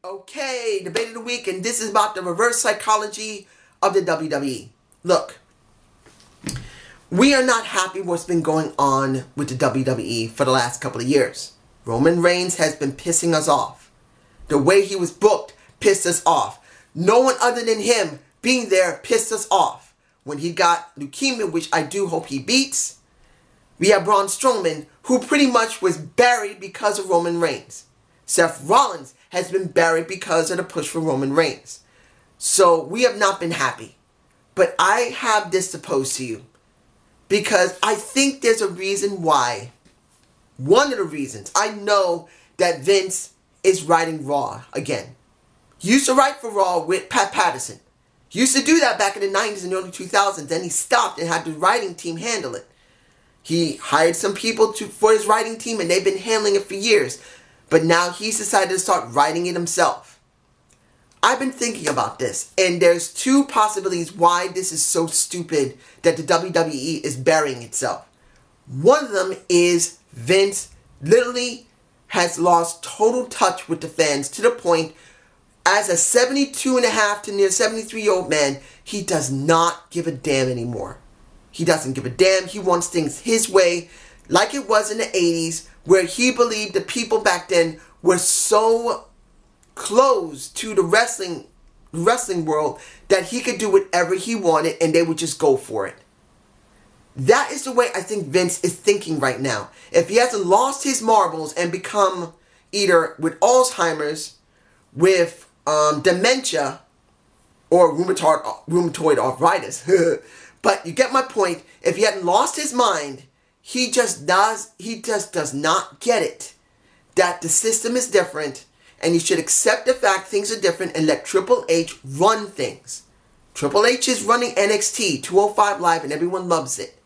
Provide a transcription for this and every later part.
Okay, debate of the week, and this is about the reverse psychology of the WWE. Look, we are not happy with what's been going on with the WWE for the last couple of years. Roman Reigns has been pissing us off. The way he was booked pissed us off. No one other than him being there pissed us off. When he got leukemia, which I do hope he beats, we have Braun Strowman, who pretty much was buried because of Roman Reigns. Seth Rollins has been buried because of the push for Roman Reigns. So we have not been happy. But I have this to pose to you, because I think there's a reason why. One of the reasons. I know that Vince is writing Raw again. He used to write for Raw with Pat Patterson. He used to do that back in the 90s and early 2000s. Then he stopped and had the writing team handle it. He hired some people for his writing team, and they've been handling it for years. But now he's decided to start writing it himself. I've been thinking about this, and there's two possibilities why this is so stupid that the WWE is burying itself. One of them is Vince literally has lost total touch with the fans to the point, as a 72 and a half to near 73-year-old man, he does not give a damn anymore. He doesn't give a damn. He wants things his way, like it was in the 80s, where he believed the people back then were so close to the wrestling world that he could do whatever he wanted and they would just go for it. That is the way I think Vince is thinking right now. If he hasn't lost his marbles and become either with Alzheimer's, with dementia, or rheumatoid arthritis. But you get my point. If he hadn't lost his mind, he just does not get it that the system is different, and you should accept the fact things are different and let Triple H run things. Triple H is running NXT 205 Live and everyone loves it.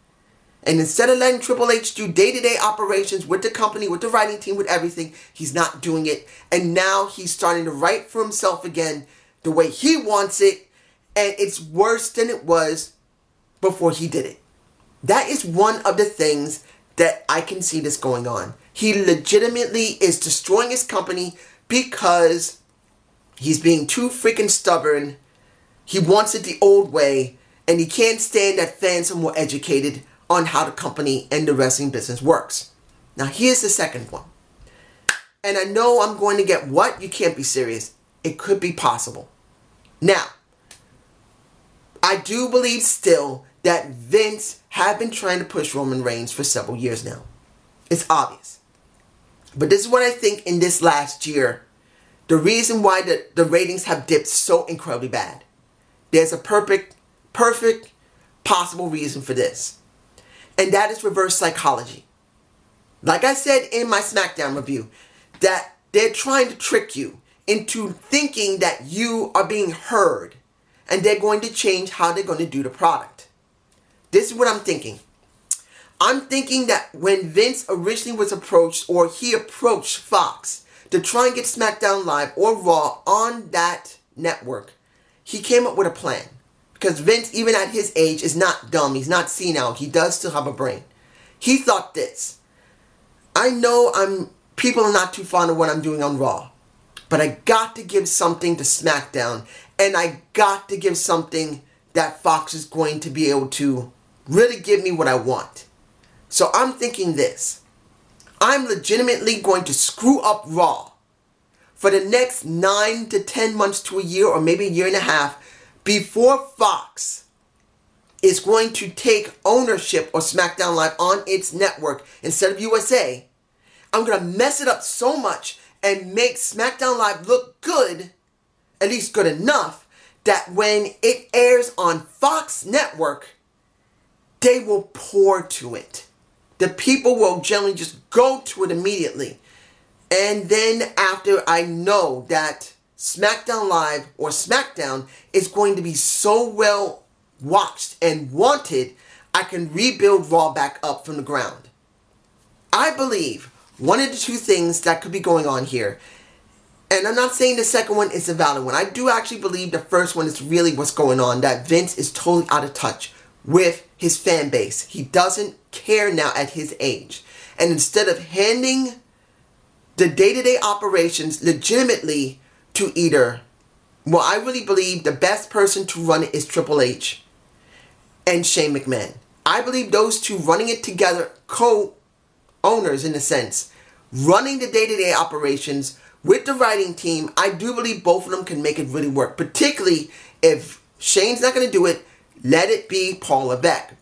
And instead of letting Triple H do day-to-day operations with the company, with the writing team, with everything, he's not doing it. And now he's starting to write for himself again the way he wants it. And it's worse than it was before he did it. That is one of the things that I can see this going on. He legitimately is destroying his company because he's being too freaking stubborn. He wants it the old way. And he can't stand that fans are more educated on how the company and the wrestling business works. Now here's the second one. And I know I'm going to get what? You can't be serious. It could be possible. Now, I do believe still that Vince had been trying to push Roman Reigns for several years now. It's obvious. But this is what I think in this last year, the reason why the ratings have dipped so incredibly bad. There's a perfect possible reason for this. And that is reverse psychology. Like I said in my SmackDown review, that they're trying to trick you into thinking that you are being heard, and they're going to change how they're going to do the product. This is what I'm thinking. I'm thinking that when Vince originally was approached, or he approached Fox to try and get SmackDown Live or Raw on that network, he came up with a plan. Because Vince, even at his age, is not dumb. He's not senile. He does still have a brain. He thought this. I know people are not too fond of what I'm doing on Raw. But I got to give something to SmackDown. And I got to give something that Fox is going to be able to really give me what I want. So I'm thinking this. I'm legitimately going to screw up Raw for the next 9 to 10 months to a year, or maybe a year and a half, before Fox is going to take ownership of SmackDown Live on its network instead of USA. I'm going to mess it up so much and make SmackDown Live look good, at least good enough, that when it airs on Fox Network, they will pour to it. The people will generally just go to it immediately. And then after I know that SmackDown Live or SmackDown is going to be so well watched and wanted, I can rebuild Raw back up from the ground. I believe one of the two things that could be going on here, and I'm not saying the second one is a valid one. I do actually believe the first one is really what's going on, that Vince is totally out of touch with his fan base. He doesn't care now at his age. And instead of handing the day-to-day operations legitimately to either, well, I really believe the best person to run it is Triple H and Shane McMahon. I believe those two running it together, co-owners in a sense, running the day-to-day operations with the writing team, I do believe both of them can make it really work. Particularly if Shane's not going to do it, let it be Paul Levesque,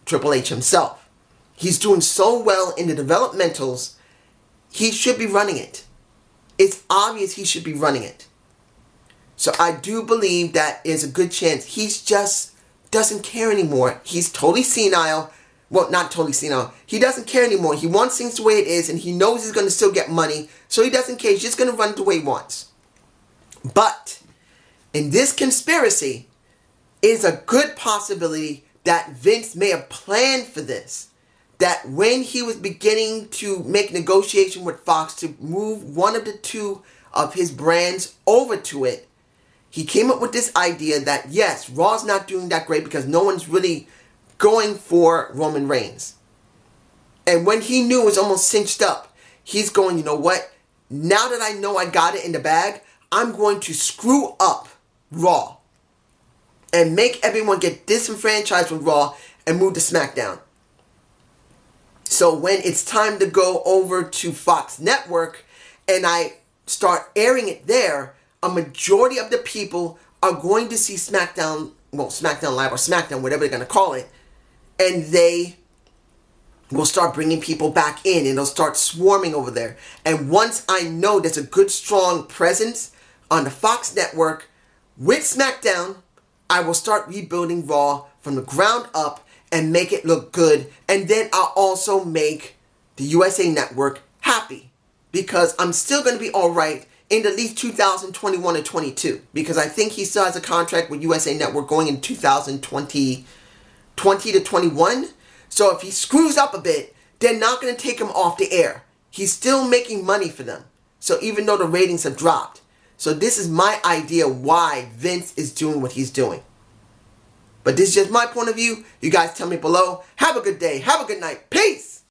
Triple H himself. He's doing so well in the developmentals, he should be running it. It's obvious he should be running it. So I do believe that is a good chance. He's just doesn't care anymore. He's totally senile. Well, not totally senile. He doesn't care anymore. He wants things the way it is, and he knows he's going to still get money, so he doesn't care. He's just going to run it the way he wants. But in this conspiracy is a good possibility that Vince may have planned for this. That when he was beginning to make negotiation with Fox to move one of the two of his brands over to it, he came up with this idea that, yes, Raw's not doing that great because no one's really going for Roman Reigns. And when he knew it was almost cinched up, he's going, you know what? Now that I know I got it in the bag, I'm going to screw up Raw and make everyone get disenfranchised with Raw and move to SmackDown. So when it's time to go over to Fox Network and I start airing it there, a majority of the people are going to see SmackDown, well, SmackDown Live or SmackDown, whatever they're going to call it, and they will start bringing people back in and they'll start swarming over there. And once I know there's a good, strong presence on the Fox Network with SmackDown, I will start rebuilding Raw from the ground up and make it look good. And then I'll also make the USA Network happy because I'm still going to be alright in at least 2021 or 22 because I think he still has a contract with USA Network going in 2020 to 21. So if he screws up a bit, they're not going to take him off the air. He's still making money for them. So even though the ratings have dropped. So this is my idea why Vince is doing what he's doing. But this is just my point of view. You guys tell me below. Have a good day. Have a good night. Peace.